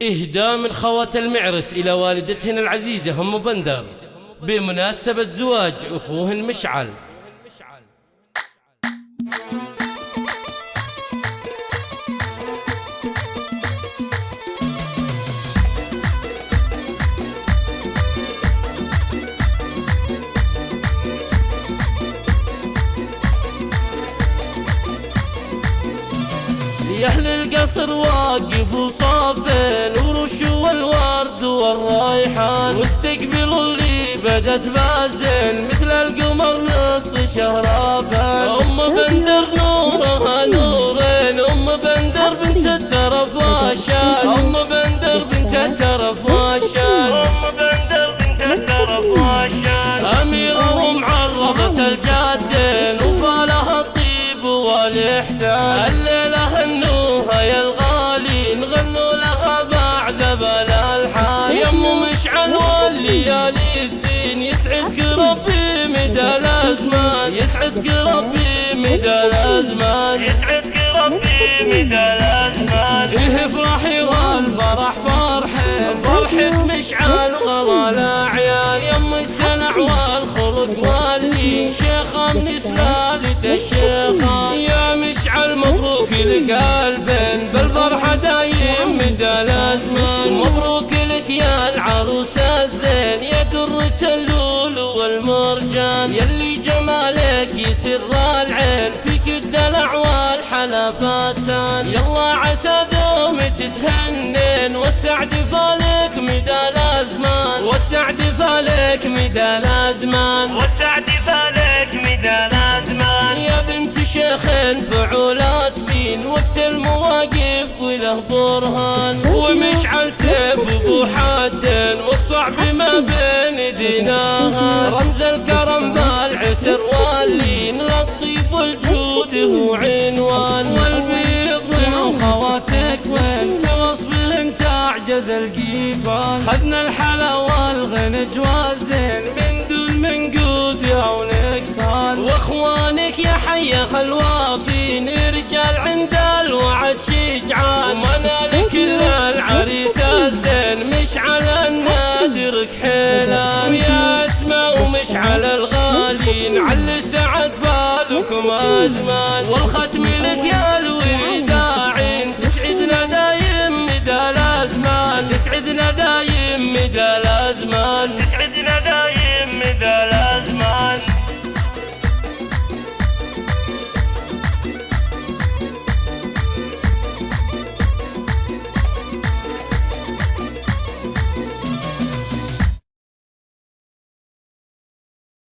إهداء من خوات المعرس إلى والدتهن العزيزة أم بندر بمناسبة زواج أخوهن مشعل. يا أهل القصر واقفوا صافين ورشوا الورد والريحان، واستقبلوا اللي بدت بازين مثل القمر نص شهرابان. أم بندر نورها نورين، أم بندر بنت الترف واشان، أم بندر بنت الترف واشان، أم بندر بنت الترف واشان. أميرة معربة الجادين وفالها الطيب والإحسان، الليلة هنوها يا الغالين غنوا لها بعد بلا الحال. يا أم مشعل والليالي الزين يسعدك ربي مدى الأزمان، يسعدك ربي مدى الأزمان، يسعدك ربي مدى الأزمان. إيه افرحي والفرح فرحين، فرحة مشعل غلا الأعيان. يا أم السلع والخلق واللين شيخة من سلالة الشيخان. يا مشعل مبروك لك ألفين بالفرحة دايم مدى الأزمان. مبروك لك يا العروس الزين يا درة اللول والمرجان، يلي جمالك يسر العين فيك الدلع والحلفاتان. يلا عسى دوم تتهنن والسعد فالك مدى الأزمان، والسعد فالك مدى الأزمان، والسعد فالك مدى الأزمان. يا بنت شيخ فعولات بين وقت المواقف وله برهان، ومشعل سيف ابو حد والصعب ما بين ديناها. رمز الكرم بالعسر واللين للطيب والجود هو عنوان، والبيض من خواتك وين في وصفهن تعجز القيفان. خذنا الحلا والغنج والزين من دون منقود او نقصان، واخوانك يا حيخ الوافين رجال عند الوعد شجعان. ومنالك العريس الزين مشعل النادرك حيلان، يا اسماء ومشعل الغالين عل سعد فالكم ازمان. والختم لك يا